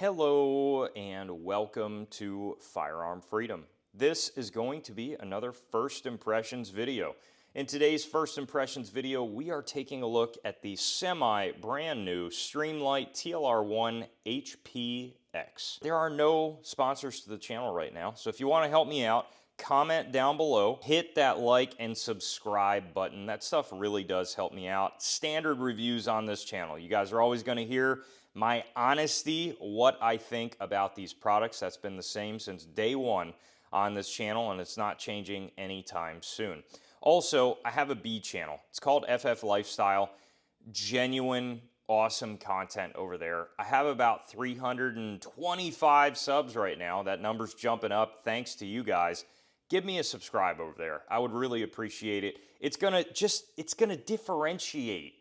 Hello and welcome to Firearm Freedom. This is going to be another First Impressions video. In today's First Impressions video, we are taking a look at the semi-brand new Streamlight TLR-1 HPX. There are no sponsors to the channel right now, so if you want to help me out, comment down below, hit that like and subscribe button. That stuff really does help me out. Standard reviews on this channel. You guys are always going to hear my honesty, what I think about these products. That's been the same since day one on this channel, and it's not changing anytime soon. Also, I have a B channel. It's called FF Lifestyle. Genuine, awesome content over there. I have about 325 subs right now. That number's jumping up thanks to you guys. Give me a subscribe over there. I would really appreciate it. It's gonna differentiate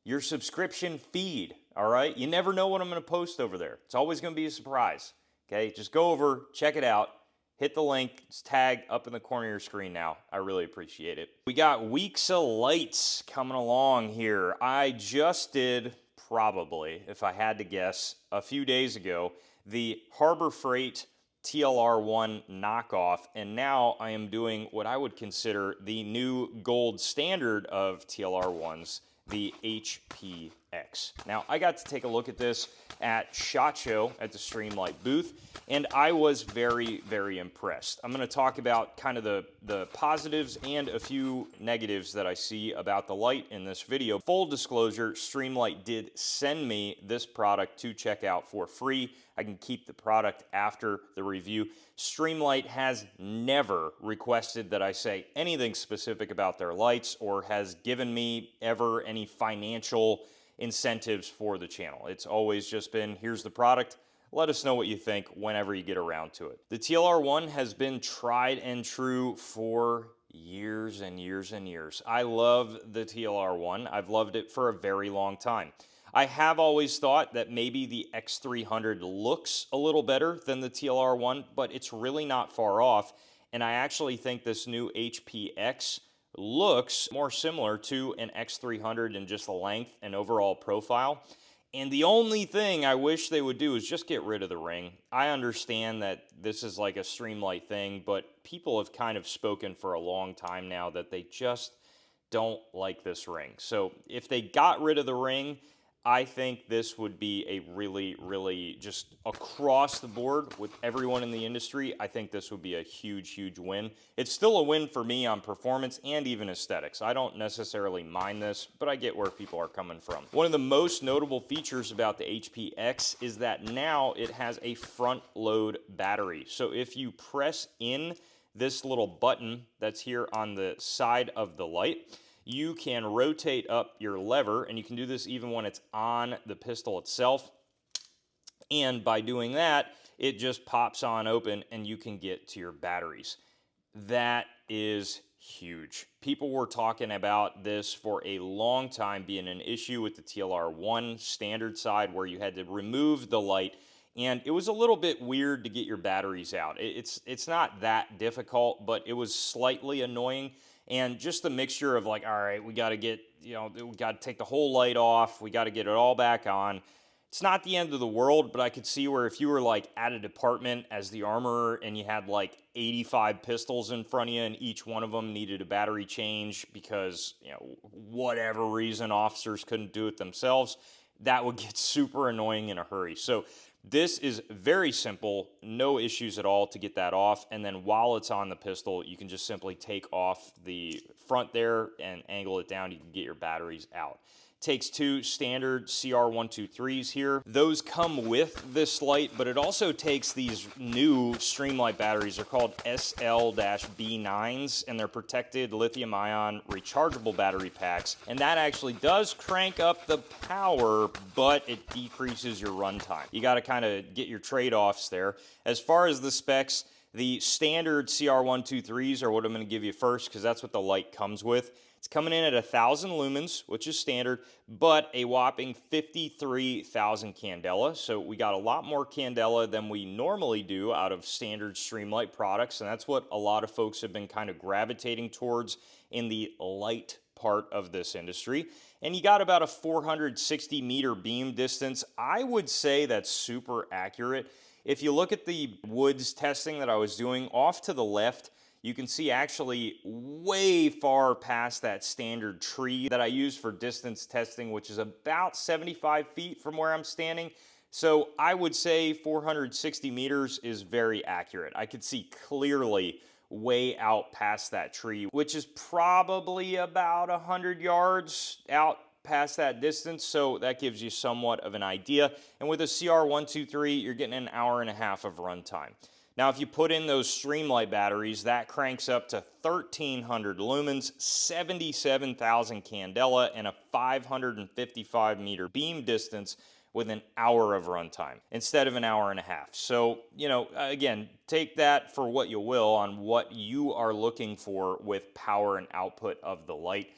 your subscription feed, all right? You never know what I'm gonna post over there. It's always gonna be a surprise, okay? Just go over, check it out, hit the link, it's tagged up in the corner of your screen now. I really appreciate it. We got weeks of lights coming along here. I just did, probably, if I had to guess, a few days ago, the Harbor Freight TLR-1 knockoff, and now I am doing what I would consider the new gold standard of TLR-1s, the HPX. Now, I got to take a look at this at SHOT Show at the Streamlight booth, and I was very, very impressed. I'm going to talk about kind of the positives and a few negatives that I see about the light in this video. Full disclosure, Streamlight did send me this product to check out for free. I can keep the product after the review. Streamlight has never requested that I say anything specific about their lights or has given me ever any financial incentives for the channel. It's always just been, here's the product, let us know what you think whenever you get around to it. The TLR-1 has been tried and true for years and years and years. I love the TLR-1. I've loved it for a very long time. I have always thought that maybe the X300 looks a little better than the TLR-1, but it's really not far off, and I actually think this new HPX looks more similar to an X300 in just the length and overall profile. And the only thing I wish they would do is just get rid of the ring. I understand that this is like a Streamlight thing, but people have kind of spoken for a long time now that they just don't like this ring. So if they got rid of the ring, I think this would be a really just across the board with everyone in the industry. I think this would be a huge win. It's still a win for me on performance and even aesthetics. I don't necessarily mind this, but I get where people are coming from. One of the most notable features about the HPX is that now it has a front load battery. So if you press in this little button that's here on the side of the light, you can rotate up your lever, and you can do this even when it's on the pistol itself. And by doing that, it just pops on open and you can get to your batteries. That is huge. People were talking about this for a long time being an issue with the TLR-1 standard side where you had to remove the light, and it was a little bit weird to get your batteries out. It's not that difficult, but it was slightly annoying. And just the mixture of like, all right, we got to get, we got to take the whole light off. We got to get it all back on. It's not the end of the world, but I could see where if you were like at a department as the armorer and you had like 85 pistols in front of you and each one of them needed a battery change because, whatever reason officers couldn't do it themselves, that would get super annoying in a hurry. So this is very simple, no issues at all to get that off, and then while it's on the pistol, you can just simply take off the front there and angle it down. You can get your batteries out. Takes two standard CR123s here. Those come with this light, but it also takes these new Streamlight batteries. They're called SL-B9s, and they're protected lithium-ion rechargeable battery packs. And that actually does crank up the power, but it decreases your runtime. You got to kind of get your trade-offs there. As far as the specs, the standard CR123s are what I'm going to give you first because that's what the light comes with. It's coming in at 1,000 lumens, which is standard, but a whopping 53,000 candela. So we got a lot more candela than we normally do out of standard Streamlight products, and that's what a lot of folks have been kind of gravitating towards in the light part of this industry. And you got about a 460 meter beam distance. I would say that's super accurate. If you look at the woods testing that I was doing off to the left, you can see actually way far past that standard tree that I use for distance testing, which is about 75 feet from where I'm standing. So I would say 460 meters is very accurate. I could see clearly way out past that tree, which is probably about 100 yards out past that distance, so that gives you somewhat of an idea. And with a CR123, you're getting an hour and a half of runtime. Now, if you put in those Streamlight batteries, that cranks up to 1,300 lumens, 77,000 candela, and a 555 meter beam distance with an hour of runtime instead of an hour and a half. So, you know, again, take that for what you will on what you are looking for with power and output of the light.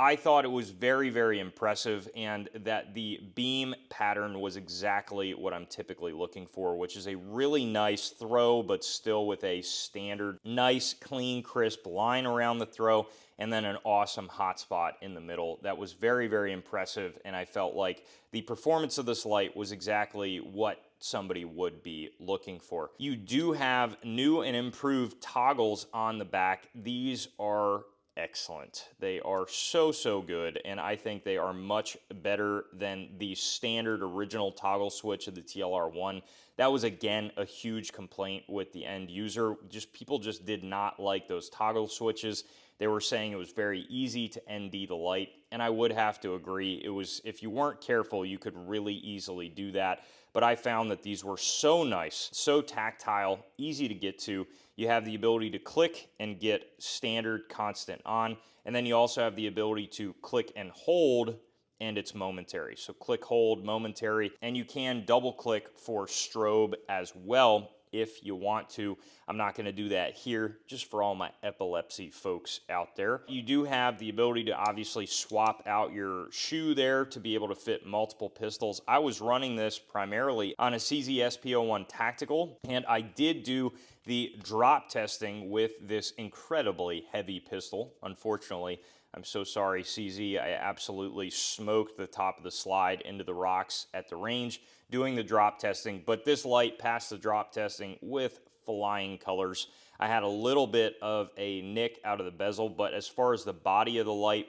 I thought it was very, very impressive, and that the beam pattern was exactly what I'm typically looking for, which is a really nice throw, but still with a standard, nice, clean, crisp line around the throw, and then an awesome hotspot in the middle. That was very, very impressive, and I felt like the performance of this light was exactly what somebody would be looking for. You do have new and improved toggles on the back. These are excellent. They are so good, and I think they are much better than the standard original toggle switch of the TLR-1. That was, again, a huge complaint with the end user. People just did not like those toggle switches. They were saying it was very easy to ND the light, and I would have to agree. It was, if you weren't careful, you could really easily do that. But I found that these were so nice, so tactile, easy to get to. You have the ability to click and get standard constant on, and then you also have the ability to click and hold, and it's momentary. So click, hold, momentary, and you can double click for strobe as well if you want to. I'm not going to do that here, just for all my epilepsy folks out there. You do have the ability to obviously swap out your shoe there to be able to fit multiple pistols. I was running this primarily on a CZ SP01 Tactical, and I did do the drop testing with this incredibly heavy pistol. Unfortunately, I'm so sorry, CZ. I absolutely smoked the top of the slide into the rocks at the range doing the drop testing, but this light passed the drop testing with flying colors. I had a little bit of a nick out of the bezel, but as far as the body of the light,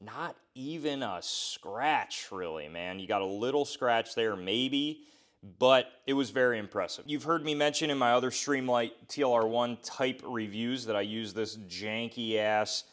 not even a scratch, really, man. You got a little scratch there, maybe, but it was very impressive. You've heard me mention in my other Streamlight TLR-1 type reviews that I use this janky-ass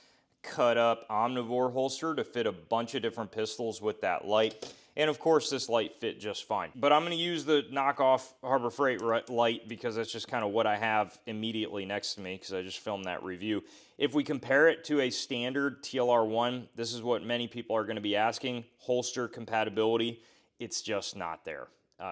cut-up omnivore holster to fit a bunch of different pistols with that light. And of course, this light fit just fine. But I'm going to use the knockoff Harbor Freight light because that's just kind of what I have immediately next to me because I just filmed that review. If we compare it to a standard TLR-1, this is what many people are going to be asking: holster compatibility. It's just not there.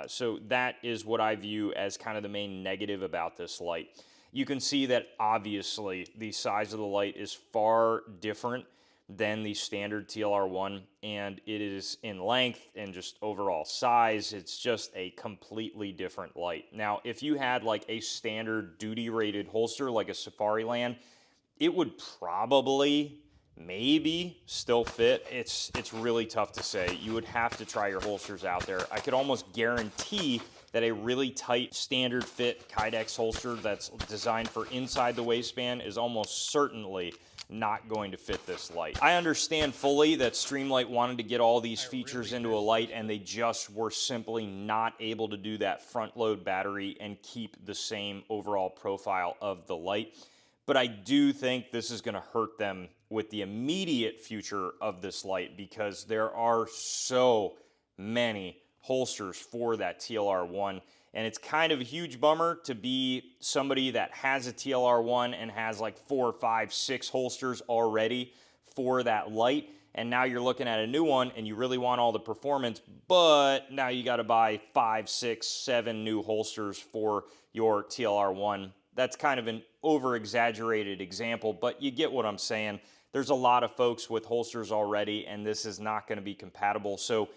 So that is what I view as kind of the main negative about this light. You can see that obviously the size of the light is far different than the standard TLR-1, and it is in length and just overall size, it's just a completely different light. Now, if you had like a standard duty rated holster like a Safariland, it would probably maybe still fit. It's really tough to say. You would have to try your holsters out there. I could almost guarantee that a really tight standard fit Kydex holster that's designed for inside the waistband is almost certainly not going to fit this light. I understand fully that Streamlight wanted to get all these features into a light, and they just were simply not able to do that front load battery and keep the same overall profile of the light. But I do think this is going to hurt them with the immediate future of this light because there are so many holsters for that TLR-1. And it's kind of a huge bummer to be somebody that has a TLR-1 and has like 4, 5, 6 holsters already for that light. And now you're looking at a new one and you really want all the performance, but now you got to buy 5, 6, 7 new holsters for your TLR-1. That's kind of an over-exaggerated example, but you get what I'm saying. There's a lot of folks with holsters already, and this is not going to be compatible. So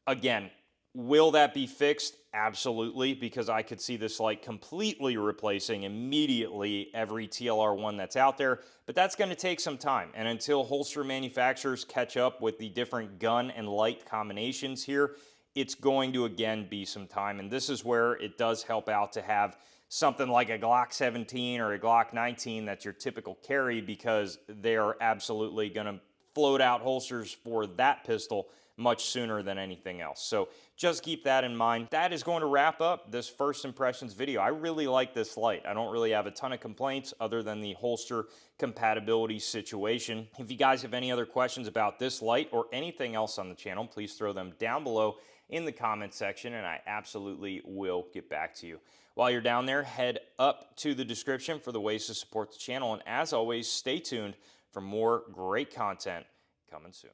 again, will that be fixed? Absolutely, because I could see this light completely replacing immediately every TLR-1 that's out there, but that's going to take some time. And until holster manufacturers catch up with the different gun and light combinations here, it's going to again be some time. And this is where it does help out to have something like a Glock 17 or a Glock 19 that's your typical carry, because they are absolutely going to float out holsters for that pistol much sooner than anything else. So just keep that in mind. That is going to wrap up this first impressions video. I really like this light. I don't really have a ton of complaints other than the holster compatibility situation. If you guys have any other questions about this light or anything else on the channel, please throw them down below in the comment section, and I absolutely will get back to you. While you're down there, head up to the description for the ways to support the channel, and as always, stay tuned for more great content coming soon.